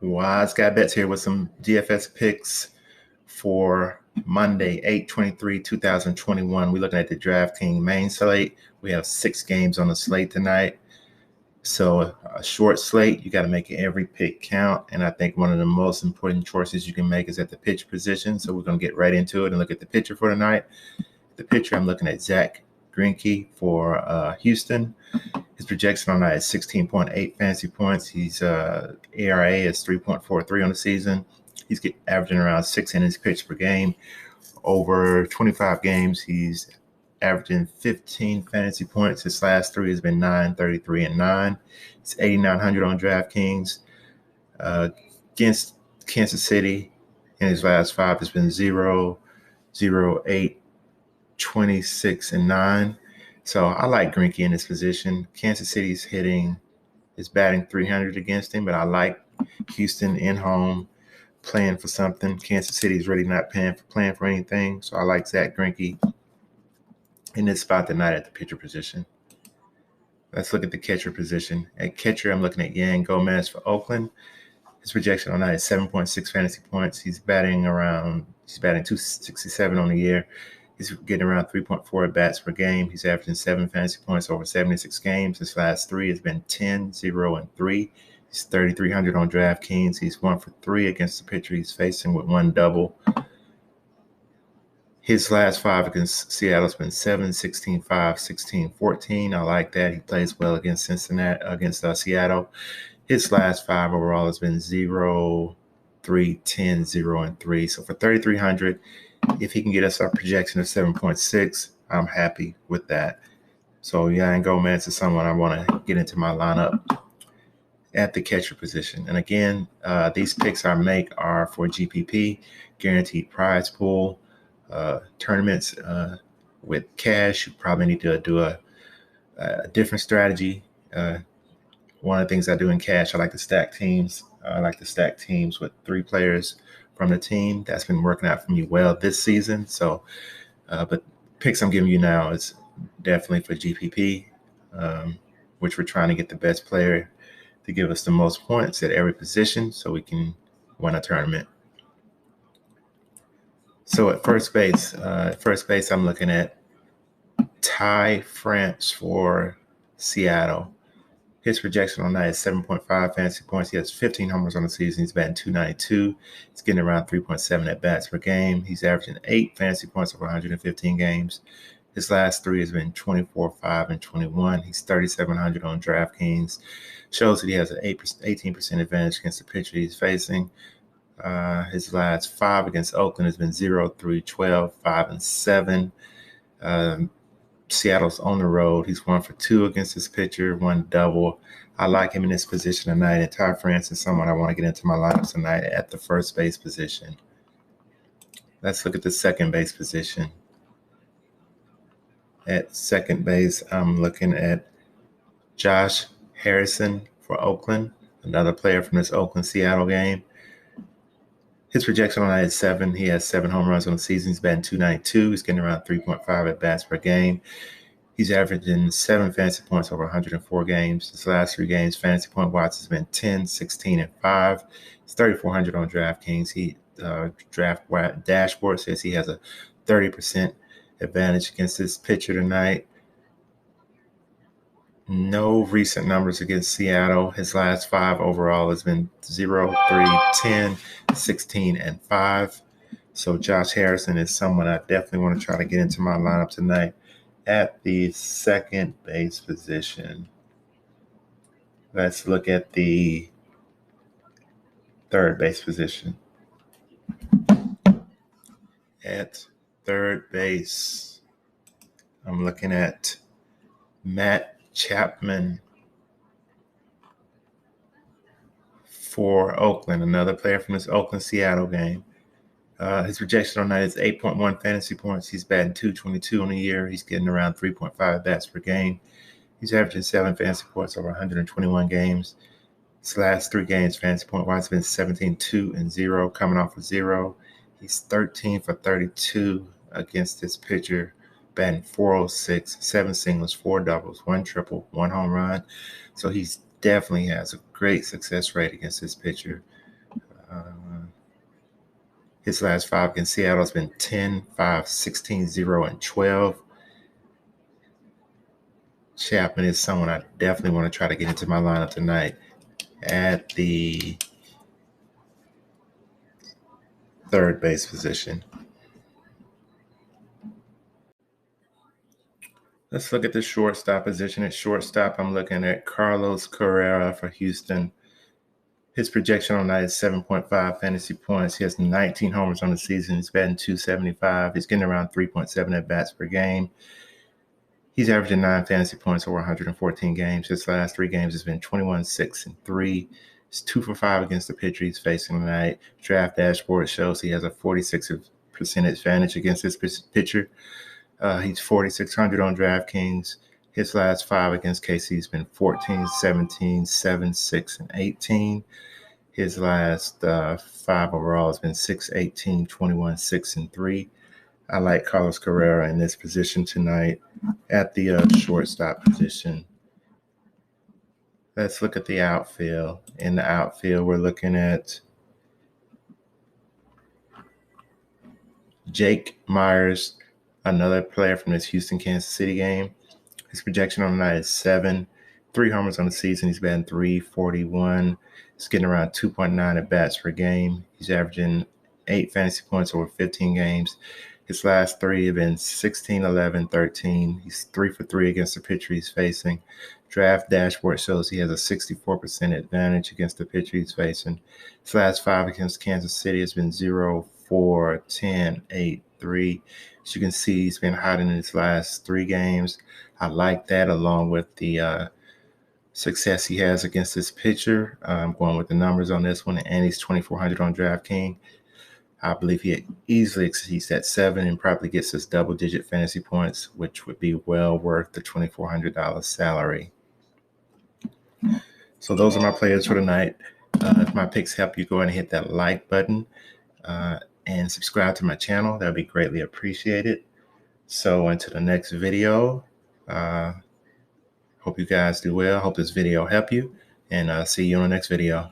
WiseGuyBets here with some DFS picks for Monday, 8/23/2021. We're looking at the DraftKings main slate. We have 6 games on the slate tonight. So a short slate, you got to make every pick count. And I think one of the most important choices you can make is at the pitcher position. So we're going to get right into it and look at the pitcher for tonight. The pitcher, I'm looking at Zach Greinke for Houston. His projection on that is 16.8 fantasy points. His ERA is 3.43 on the season. He's averaging around 6 innings pitched per game. Over 25 games, he's averaging 15 fantasy points. His last 3 has been 9, 33, and 9. He's 8,900 on DraftKings. Against Kansas City, in his last 5 has been 0, 0, 8, 26, and 9. So I like Greinke in this position. Kansas City's batting 300 against him, but I like Houston in home playing for something. Kansas City's really not playing for anything. So I like Zach Greinke in this spot tonight at the pitcher position. Let's look at the catcher position. At catcher, I'm looking at Yangervis Gomez for Oakland. His projection on that is 7.6 fantasy points. He's batting 267 on the year. He's getting around 3.4 at bats per game. He's averaging 7 fantasy points over 76 games. His last 3 has been 10, 0, and 3. He's 3,300 on DraftKings. He's 1 for 3 against the pitcher he's facing with 1 double. His last 5 against Seattle's been 7, 16, 5, 16, 14. I like that. He plays well against Seattle. His last 5 overall has been 0, 3, 10, 0, and 3. So for 3,300, if he can get us a projection of 7.6, I'm happy with that. So Yangervis Gomez is someone I want to get into my lineup at the catcher position. And again, these picks I make are for GPP, guaranteed prize pool, tournaments with cash. You probably need to do a different strategy. One of the things I do in cash, I like to stack teams. I like to stack teams with 3 players from the team. That's been working out for me well this season. So, but picks I'm giving you now is definitely for GPP, which we're trying to get the best player to give us the most points at every position so we can win a tournament. So at first base, I'm looking at Ty France for Seattle. His projection on that is 7.5 fantasy points. He has 15 homers on the season. He's batting 292. He's getting around 3.7 at bats per game. He's averaging 8 fantasy points over 115 games. His last 3 has been 24, 5, and 21. He's 3,700 on DraftKings. Shows that he has an 18% advantage against the pitcher he's facing. His last 5 against Oakland has been 0, 3, 12, 5, and 7. Seattle's on the road. He's 1 for 2 against this pitcher, 1 double. I like him in this position tonight. And Ty France is someone I want to get into my lineups tonight at the first base position. Let's look at the second base position. At second base, I'm looking at Josh Harrison for Oakland, another player from this Oakland-Seattle game. His projection on that is 7. He has 7 home runs on the season. He's batting 292. He's getting around 3.5 at bats per game. He's averaging 7 fantasy points over 104 games. His last 3 games, fantasy point wise, has been 10, 16, and 5. He's 3,400 on DraftKings. Draft dashboard says he has a 30% advantage against this pitcher tonight. No recent numbers against Seattle. His last 5 overall has been 0, 3, 10, 16, and 5. So Josh Harrison is someone I definitely want to try to get into my lineup tonight at the second base position. Let's look at the third base position. At third base, I'm looking at Matt Chapman for Oakland, another player from this Oakland-Seattle game. His projection on that is 8.1 fantasy points. He's batting 222 on the year. He's getting around 3.5 bats per game. He's averaging 7 fantasy points over 121 games. His last 3 games, fantasy point-wise, has been 17, 2, and 0, coming off of 0. He's 13 for 32 against this pitcher, batting 406, 7 singles, 4 doubles, 1 triple, 1 home run. So he definitely has a great success rate against this pitcher. His last 5 against Seattle has been 10, 5, 16, 0, and 12. Chapman is someone I definitely want to try to get into my lineup tonight at the third base position. Let's look at the shortstop position. At shortstop, I'm looking at Carlos Correa for Houston. His projection on that is 7.5 fantasy points. He has 19 homers on the season. He's batting .275. He's getting around 3.7 at-bats per game. He's averaging 9 fantasy points over 114 games. His last 3 games has been 21, 6, and 3. He's 2 for 5 against the pitcher he's facing tonight. Draft dashboard shows he has a 46% advantage against this pitcher. He's 4,600 on DraftKings. His last 5 against KC has been 14, 17, 7, 6, and 18. His last 5 overall has been 6, 18, 21, 6, and 3. I like Carlos Correa in this position tonight at the shortstop position. Let's look at the outfield. In the outfield, we're looking at Jake Meyers, another player from this Houston-Kansas City game. His projection on the night is 7, 3 homers on the season. He's batting .341. He's getting around 2.9 at-bats per game. He's averaging 8 fantasy points over 15 games. His last 3 have been 16, 11, 13. He's 3 for 3 against the pitcher he's facing. Draft dashboard shows he has a 64% advantage against the pitcher he's facing. His last 5 against Kansas City has been 0, 4, 10, 8, 3. As you can see, he's been hot in his last 3 games. I like that, along with the success he has against this pitcher. I'm going with the numbers on this one, and he's 2,400 on DraftKings. I believe he easily exceeds that 7 and probably gets us double-digit fantasy points, which would be well worth the $2,400 salary. So those are my players for tonight. If my picks help you, go ahead and hit that like button and subscribe to my channel. That would be greatly appreciated. So until the next video, hope you guys do well. Hope this video helped you, and see you on the next video.